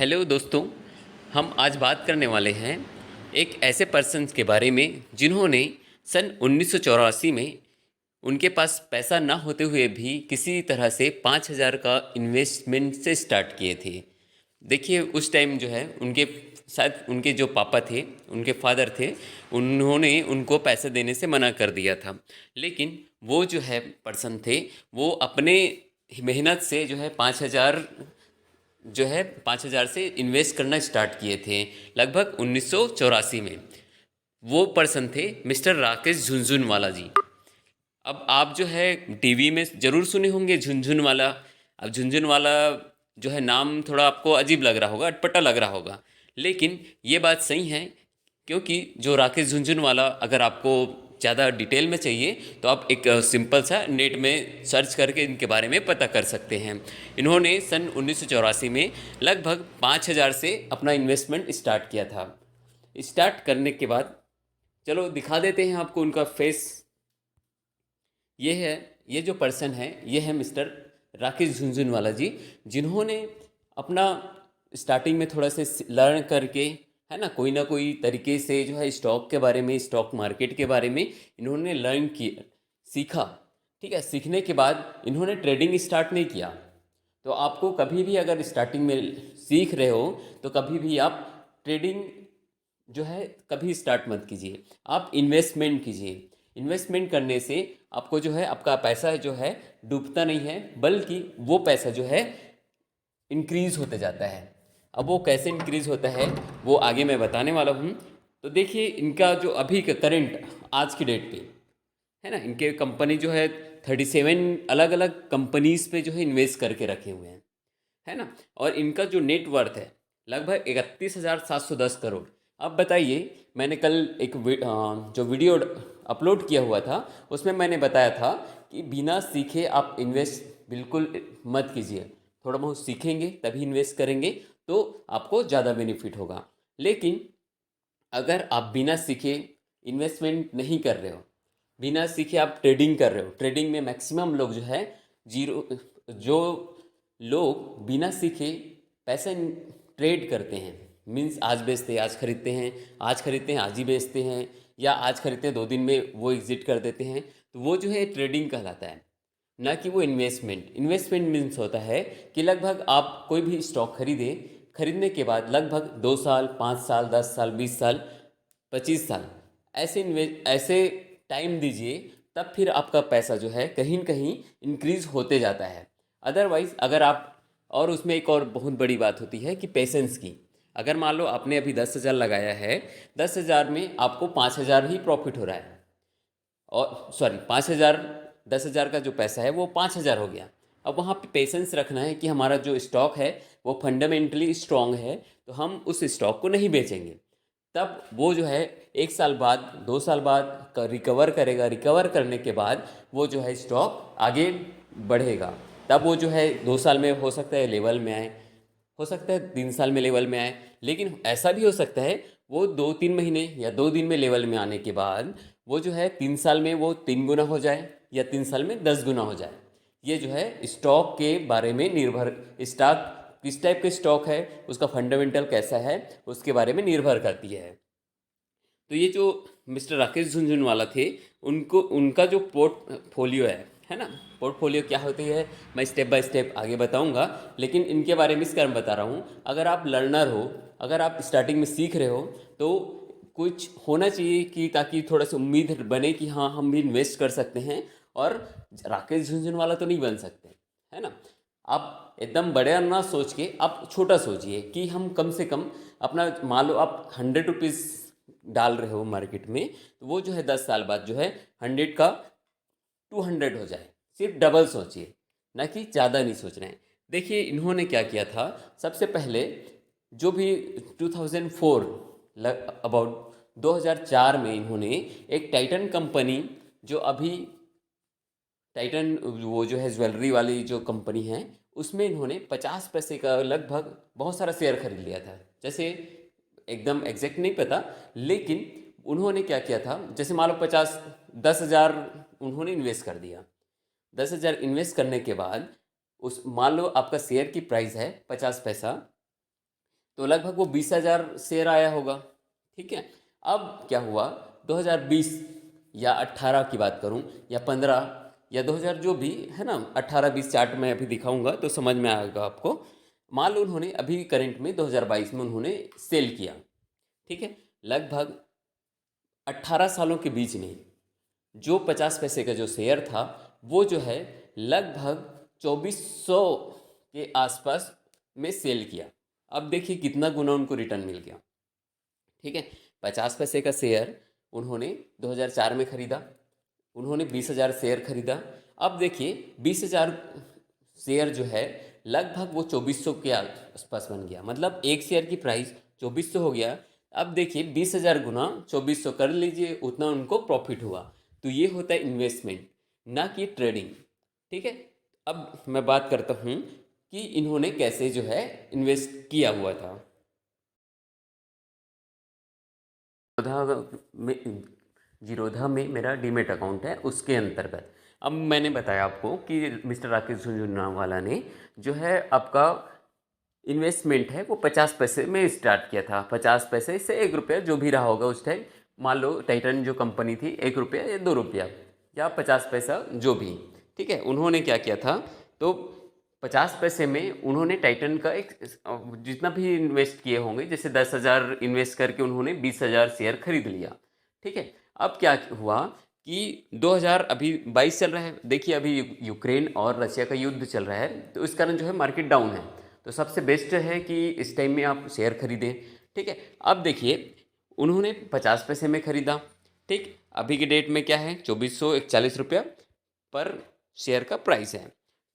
Hello दोस्तों। हम आज बात करने वाले हैं एक ऐसे पर्सन के बारे में जिन्होंने सन 1984 में उनके पास पैसा ना होते हुए भी किसी तरह से 5,000 का इन्वेस्टमेंट से स्टार्ट किए थे। देखिए उस टाइम जो है उनके शायद उनके जो पापा थे, उनके फादर थे, उन्होंने उनको पैसे देने से मना कर दिया था। लेकिन वो जो है पर्सन थे, वो अपने मेहनत से जो है 5,000 से इन्वेस्ट करना स्टार्ट किए थे लगभग 1984 में। वो पर्सन थे मिस्टर राकेश झुनझुनवाला जी। अब आप जो है टीवी में ज़रूर सुने होंगे झुनझुनवाला। अब झुनझुनवाला जो है नाम थोड़ा आपको अजीब लग रहा होगा, अटपटा लग रहा होगा, लेकिन ये बात सही है। क्योंकि जो राकेश झुनझुनवाला, अगर आपको ज़्यादा डिटेल में चाहिए तो आप एक सिंपल सा नेट में सर्च करके इनके बारे में पता कर सकते हैं। इन्होंने सन 1984 में लगभग 5,000 से अपना इन्वेस्टमेंट स्टार्ट किया था। स्टार्ट करने के बाद चलो दिखा देते हैं आपको उनका फेस। ये है, ये जो पर्सन है ये है मिस्टर राकेश झुनझुनवाला जी, जिन्होंने अपना स्टार्टिंग में थोड़ा से लर्न करके, है ना, कोई ना कोई तरीके से जो है स्टॉक के बारे में, स्टॉक मार्केट के बारे में इन्होंने लर्न किया, सीखा। ठीक है, सीखने के बाद इन्होंने ट्रेडिंग स्टार्ट नहीं किया। तो आपको कभी भी अगर स्टार्टिंग में सीख रहे हो तो कभी भी आप ट्रेडिंग जो है कभी स्टार्ट मत कीजिए, आप इन्वेस्टमेंट कीजिए। इन्वेस्टमेंट करने से आपको जो है आपका पैसा जो है डूबता नहीं है, बल्कि वो पैसा जो है इंक्रीज होते जाता है। अब वो कैसे इंक्रीज होता है वो आगे मैं बताने वाला हूँ। तो देखिए इनका जो अभी का करंट आज की डेट पे है ना, इनके कंपनी जो है 37 अलग अलग कंपनीज पे जो है इन्वेस्ट करके रखे हुए हैं, है ना। और इनका जो नेट वर्थ है लगभग 31,710 करोड़। अब बताइए, मैंने कल एक जो वीडियो अपलोड किया हुआ था उसमें मैंने बताया था कि बिना सीखे आप इन्वेस्ट बिल्कुल मत कीजिए। थोड़ा बहुत सीखेंगे तभी इन्वेस्ट करेंगे तो आपको ज़्यादा बेनिफिट होगा। लेकिन अगर आप बिना सीखे इन्वेस्टमेंट नहीं कर रहे हो, बिना सीखे आप ट्रेडिंग कर रहे हो, ट्रेडिंग में मैक्सिमम लोग जो है जीरो, जो लोग बिना सीखे पैसे ट्रेड करते हैं, मीन्स आज बेचते हैं आज खरीदते हैं, आज खरीदते हैं आज ही बेचते हैं, या आज खरीदते हैं 2 दिन में वो एग्जिट कर देते हैं, तो वो जो है ट्रेडिंग कहलाता है, ना कि वो इन्वेस्टमेंट। इन्वेस्टमेंट मीन्स होता है कि लगभग आप कोई भी स्टॉक खरीदें, खरीदने के बाद लगभग 2 साल, 5 साल, 10 साल, 20 साल, 25 साल ऐसे टाइम दीजिए, तब फिर आपका पैसा जो है कहीं न कहीं इंक्रीज होते जाता है। अदरवाइज अगर आप, और उसमें एक और बहुत बड़ी बात होती है कि पेशेंस की। अगर मान लो आपने अभी 10,000 लगाया है, 10,000 में आपको 5,000 ही प्रॉफिट हो रहा है, और सॉरी 5,000, 10,000 का जो पैसा है वो 5,000 हो गया। अब वहाँ पे पेशेंस रखना है कि हमारा जो स्टॉक है वो फंडामेंटली स्ट्रांग है, तो हम उस स्टॉक को नहीं बेचेंगे। तब वो जो है 1 साल बाद, 2 साल बाद रिकवर करेगा, रिकवर करने के बाद वो जो है स्टॉक आगे बढ़ेगा। तब वो जो है 2 साल में हो सकता है लेवल में आए, हो सकता है 3 साल में लेवल में आए, लेकिन ऐसा भी हो सकता है वो 2-3 महीने या 2 दिन में लेवल में आने के बाद वो जो है 3 साल में वो 3 गुना हो जाए, या 3 साल में 10 गुना हो जाए। ये जो है स्टॉक के बारे में निर्भर, स्टॉक किस टाइप के स्टॉक है, उसका फंडामेंटल कैसा है, उसके बारे में निर्भर करती है। तो ये जो मिस्टर राकेश झुनझुनवाला थे, उनको उनका जो पोर्टफोलियो है ना, पोर्टफोलियो क्या होती है मैं स्टेप बाय स्टेप आगे बताऊंगा, लेकिन इनके बारे में इस कारण बता रहा हूँ। अगर आप लर्नर हो, अगर आप स्टार्टिंग में सीख रहे हो, तो कुछ होना चाहिए कि ताकि थोड़ा सा उम्मीद बने कि हाँ हम भी इन्वेस्ट कर सकते हैं, और राकेश झुनझुनवाला तो नहीं बन सकते, है ना। आप एकदम बड़ा ना सोच के आप छोटा सोचिए कि हम कम से कम अपना, मान लो आप 100 रुपीज़ डाल रहे हो मार्केट में, तो वो जो है 10 साल बाद जो है 100 का 200 हो जाए। सिर्फ डबल सोचिए, ना कि ज़्यादा नहीं सोच रहे हैं। देखिए इन्होंने क्या किया था, सबसे पहले जो भी 2004 अबाउट 2004 में इन्होंने एक टाइटन कंपनी, जो अभी टाइटन वो जो है ज्वेलरी वाली जो कंपनी है, उसमें इन्होंने 50 पैसे का लगभग बहुत सारा शेयर खरीद लिया था। जैसे एकदम एग्जैक्ट नहीं पता, लेकिन उन्होंने क्या किया था, जैसे मान लो 10,000 उन्होंने इन्वेस्ट कर दिया। 10,000 इन्वेस्ट करने के बाद उस, मान लो आपका शेयर की प्राइस है 50 पैसा, तो लगभग वो 20,000 शेयर आया होगा। ठीक है, अब क्या हुआ, 2020 या 18 की बात करूं, या 15 या 2000, जो भी है ना, 18-20 चार्ट में अभी दिखाऊंगा तो समझ में आएगा आपको। मान लो उन्होंने अभी करंट में 2022 में उन्होंने सेल किया। ठीक है, लगभग 18 सालों के बीच में जो 50 पैसे का जो शेयर था वो जो है लगभग 2400 के आसपास में सेल किया। अब देखिए कितना गुना उनको रिटर्न मिल गया। ठीक है, 50 पैसे का शेयर उन्होंने 2004 में खरीदा, उन्होंने 20,000 शेयर खरीदा। अब देखिए 20,000 शेयर जो है लगभग वो 2400 के आसपास बन गया, मतलब एक शेयर की प्राइस 2400 हो गया। अब देखिए 20,000 गुना 2400 कर लीजिए, उतना उनको प्रॉफिट हुआ। तो ये होता है इन्वेस्टमेंट, ना कि ट्रेडिंग। ठीक है, अब मैं बात करता हूँ कि इन्होंने कैसे जो है इन्वेस्ट किया हुआ था। जीरोधा में मेरा डीमेट अकाउंट है, उसके अंतर्गत अब मैंने बताया आपको कि मिस्टर राकेश झुनझुनवाला ने जो है आपका इन्वेस्टमेंट है वो 50 पैसे में स्टार्ट किया था। 50 पैसे से 1 रुपया जो भी रहा होगा उस टाइम, मान लो टाइटन जो कंपनी थी 1 रुपया या 2 रुपया या 50 पैसा जो भी। ठीक है, उन्होंने क्या किया था, तो 50 पैसे में उन्होंने टाइटन का एक जितना भी इन्वेस्ट किए होंगे, जैसे 10,000 इन्वेस्ट करके उन्होंने 20,000 शेयर खरीद लिया। ठीक है, अब क्या हुआ कि 2000 अभी 22 चल रहा है, देखिए अभी यूक्रेन और रशिया का युद्ध चल रहा है, तो इस कारण जो है मार्केट डाउन है। तो सबसे बेस्ट है कि इस टाइम में आप शेयर खरीदें। ठीक है, अब देखिए उन्होंने 50 पैसे में खरीदा। ठीक, अभी के डेट में क्या है, 2441 रुपया पर शेयर का प्राइस है।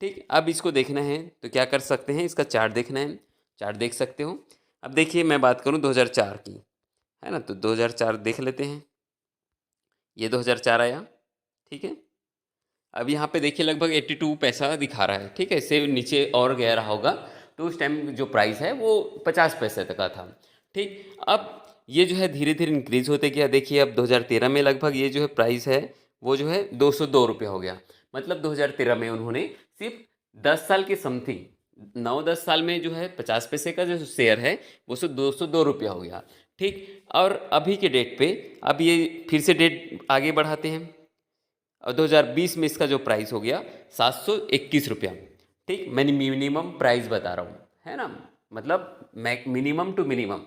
ठीक, अब इसको देखना है तो क्या कर सकते हैं, इसका चार्ट देखना है, चार्ट देख सकते हो। अब देखिए मैं बात करूं 2004 की, है ना, तो 2004 देख लेते हैं। ये 2004 आया। ठीक है, अब यहाँ पे देखिए लगभग 82 पैसा दिखा रहा है। ठीक है, इससे नीचे और गया रहा होगा, तो उस टाइम जो प्राइस है वो 50 पैसे तक का था। ठीक, अब ये जो है धीरे धीरे इंक्रीज होते गया। देखिए अब 2013 में लगभग ये जो है प्राइस है वो जो है 202 रुपया हो गया। मतलब 2013 में उन्होंने सिर्फ 10 साल के समथिंग 9-10 साल में जो है 50 पैसे का जो शेयर है वो 202 रुपया हो गया। ठीक, और अभी के डेट पे अब ये फिर से डेट आगे बढ़ाते हैं, और 2020 में इसका जो प्राइस हो गया 721 रुपया। ठीक, मैंने मिनिमम प्राइस बता रहा हूँ, है ना, मतलब मिनिमम टू मिनिमम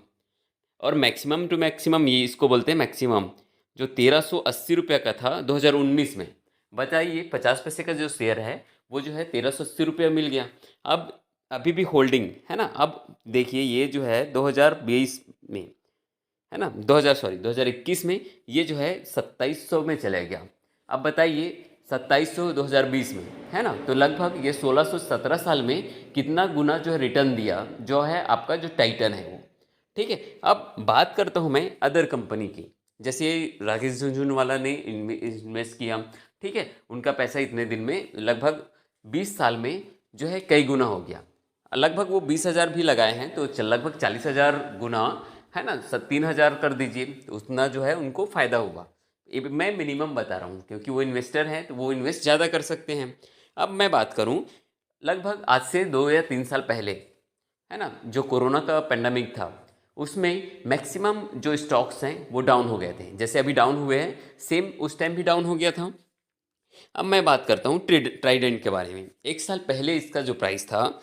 और मैक्सिमम टू मैक्सिमम, ये इसको बोलते हैं मैक्सिमम, जो 1380 रुपया का था 2019 में। बताइए 50 पैसे का जो शेयर है वो जो है 1380 रुपया मिल गया। अब अभी भी होल्डिंग है ना। अब देखिए ये जो है 2020 में, है ना, 2021 में ये जो है 2700 में चला गया। अब बताइए 2700 2020 में, है ना, तो लगभग ये 1617 साल में कितना गुना जो है रिटर्न दिया, जो है आपका जो टाइटन है वो। ठीक है, अब बात करता हूँ मैं अदर कंपनी की, जैसे राकेश झुनझुनवाला ने इन्वेस्ट किया। ठीक है, उनका पैसा इतने दिन में लगभग 20 साल में जो है कई गुना हो गया। लगभग वो 20,000 भी लगाए हैं तो लगभग 40,000 गुना, है ना, 3,000 कर दीजिए, तो उतना जो है उनको फ़ायदा हुआ। ये मैं मिनिमम बता रहा हूँ क्योंकि वो इन्वेस्टर हैं तो वो इन्वेस्ट ज़्यादा कर सकते हैं। अब मैं बात करूँ लगभग आज से 2 या 3 साल पहले, है ना, जो कोरोना का पेंडेमिक था उसमें मैक्सिमम जो स्टॉक्स हैं वो डाउन हो गए थे, जैसे अभी डाउन हुए हैं सेम उस टाइम भी डाउन हो गया था। अब मैं बात करता हूँ ट्राइडेंट के बारे में। 1 साल पहले इसका जो प्राइस था,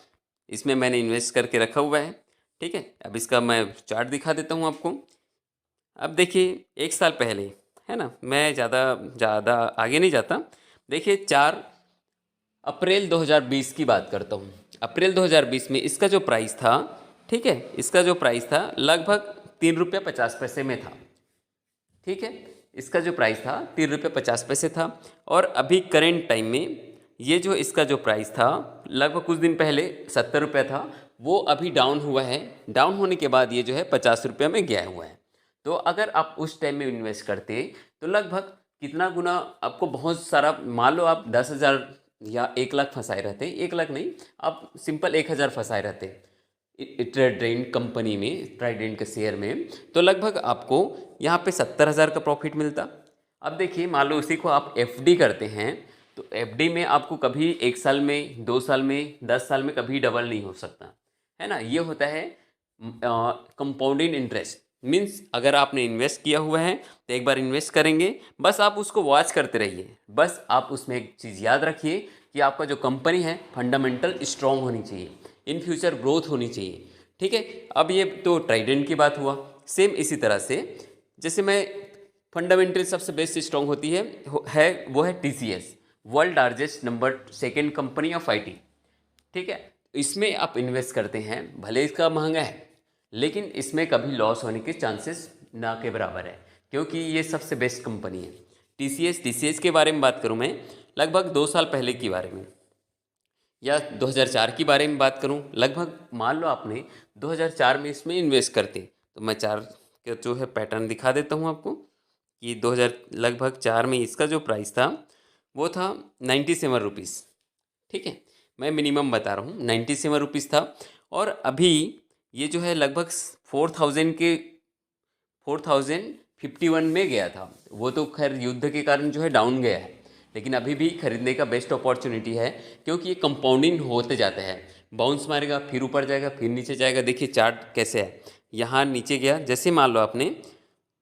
इसमें मैंने इन्वेस्ट करके रखा हुआ है। ठीक है, अब इसका मैं चार्ट दिखा देता हूँ आपको। अब देखिए 1 साल पहले, है ना, मैं ज़्यादा ज़्यादा आगे नहीं जाता। देखिए 4 अप्रैल 2020 की बात करता हूँ। अप्रैल 2020 में इसका जो प्राइस था, ठीक है, इसका जो प्राइस था लगभग 3 रुपया 50 पैसे में था। ठीक है, इसका जो प्राइस था 3 रुपये 50 पैसे था। और अभी करेंट टाइम में ये जो इसका जो प्राइस था लगभग कुछ दिन पहले 70 रुपया था, वो अभी डाउन हुआ है। डाउन होने के बाद ये जो है 50 रुपया में गया हुआ है। तो अगर आप उस टाइम में इन्वेस्ट करते तो लगभग कितना गुना आपको, बहुत सारा, मान लो आप 10,000 या 1 लाख फंसाए रहते, 1 लाख नहीं, आप सिंपल 1,000 फंसाए रहते ट्राइडेंट कंपनी में, ट्राइडेंट के शेयर में, तो लगभग आपको यहाँ पे 70,000 का प्रॉफिट मिलता। अब देखिए मान लो उसी को आप एफडी करते हैं, तो एफडी में आपको कभी 1 साल में, 2 साल में, 10 साल में कभी डबल नहीं हो सकता, है ना। ये होता है कंपाउंडिंग इंटरेस्ट मीन्स अगर आपने इन्वेस्ट किया हुआ है तो एक बार इन्वेस्ट करेंगे, बस आप उसको वॉच करते रहिए। बस आप उसमें एक चीज़ याद रखिए कि आपका जो कंपनी है फंडामेंटल स्ट्रांग होनी चाहिए, इन फ्यूचर ग्रोथ होनी चाहिए। ठीक है, अब ये तो ट्राइडेंट की बात हुआ। सेम इसी तरह से जैसे मैं फंडामेंटल सबसे बेस्ट स्ट्रांग होती है वो है TCS, world largest number second company of IT. ठीक है, इसमें आप इन्वेस्ट करते हैं, भले इसका महंगा है लेकिन इसमें कभी लॉस होने के चांसेस ना के बराबर है, क्योंकि ये सबसे बेस्ट कंपनी है। टीसीएस के बारे में बात करूं मैं, लगभग 2 साल पहले के बारे में या 2004 के बारे में बात करूं, लगभग मान लो आपने 2004 में इसमें इन्वेस्ट करते, तो मैं चार का जो है पैटर्न दिखा देता हूं आपको कि 2000 लगभग 4 में इसका जो प्राइस था वो था 97 रुपीज़। ठीक है, मैं मिनिमम बता रहा हूँ, 97 रुपीज़ था। और अभी ये जो है लगभग 4051 में गया था। वो तो खैर युद्ध के कारण जो है डाउन गया है, लेकिन अभी भी खरीदने का बेस्ट अपॉर्चुनिटी है, क्योंकि ये कंपाउंडिंग होते जाता है। बाउंस मारेगा, फिर ऊपर जाएगा, फिर नीचे जाएगा। देखिए चार्ट कैसे है, यहाँ नीचे गया। जैसे मान लो आपने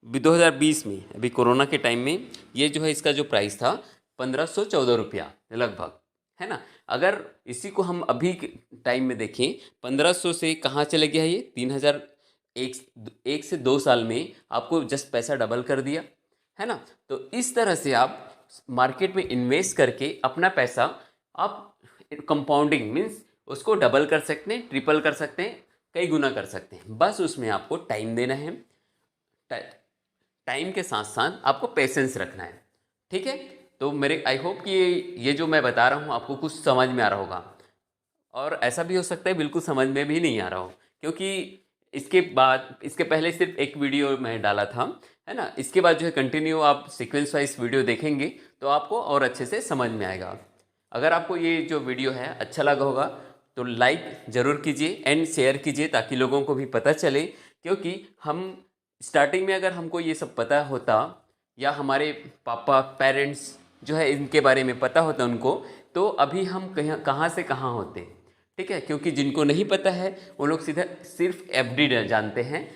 2020 में, अभी कोरोना के टाइम में, ये जो है इसका जो प्राइस था 1514 रुपया लगभग, है ना। अगर इसी को हम अभी के टाइम में देखें, 1500 से कहाँ चले गया ये 3000, एक से 2 साल में आपको जस्ट पैसा डबल कर दिया, है ना। तो इस तरह से आप मार्केट में इन्वेस्ट करके अपना पैसा आप कंपाउंडिंग मीन्स उसको डबल कर सकते हैं, ट्रिपल कर सकते हैं, कई गुना कर सकते हैं। बस उसमें आपको टाइम देना है, टाइम के साथ साथ आपको पेशेंस रखना है। ठीक है, तो मेरे आई होप कि ये जो मैं बता रहा हूँ आपको कुछ समझ में आ रहा होगा। और ऐसा भी हो सकता है बिल्कुल समझ में भी नहीं आ रहा हो, क्योंकि इसके पहले सिर्फ एक वीडियो मैं डाला था, है ना। इसके बाद जो है कंटिन्यू आप सीक्वेंस वाइज वीडियो देखेंगे तो आपको और अच्छे से समझ में आएगा। अगर आपको ये जो वीडियो है अच्छा लगा होगा तो लाइक ज़रूर कीजिए एंड शेयर कीजिए, ताकि लोगों को भी पता चले। क्योंकि हम स्टार्टिंग में अगर हमको ये सब पता होता, या हमारे पापा पेरेंट्स जो है इनके बारे में पता होता उनको, तो अभी हम कहाँ से कहाँ होते। ठीक है, क्योंकि जिनको नहीं पता है वो लोग सीधा सिर्फ एफडी जानते हैं।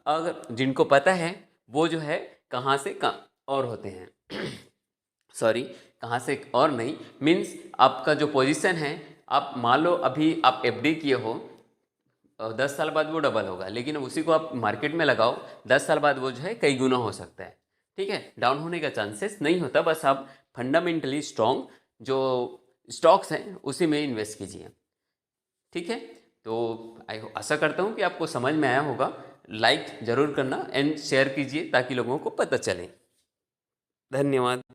अगर जिनको पता है वो जो है कहाँ से कहाँ और होते हैं सॉरी, कहाँ से और नहीं, मीन्स आपका जो पोजीशन है, आप मान लो अभी आप एफडी किए हो, 10 साल बाद वो डबल होगा, लेकिन उसी को आप मार्केट में लगाओ, 10 साल बाद वो जो है कई गुना हो सकता है। ठीक है, डाउन होने का चांसेस नहीं होता। बस आप फंडामेंटली स्ट्रॉन्ग जो स्टॉक्स हैं उसी में इन्वेस्ट कीजिए। ठीक है, तो आशा करता हूँ कि आपको समझ में आया होगा। लाइक ज़रूर करना एंड शेयर कीजिए ताकि लोगों को पता चले। धन्यवाद।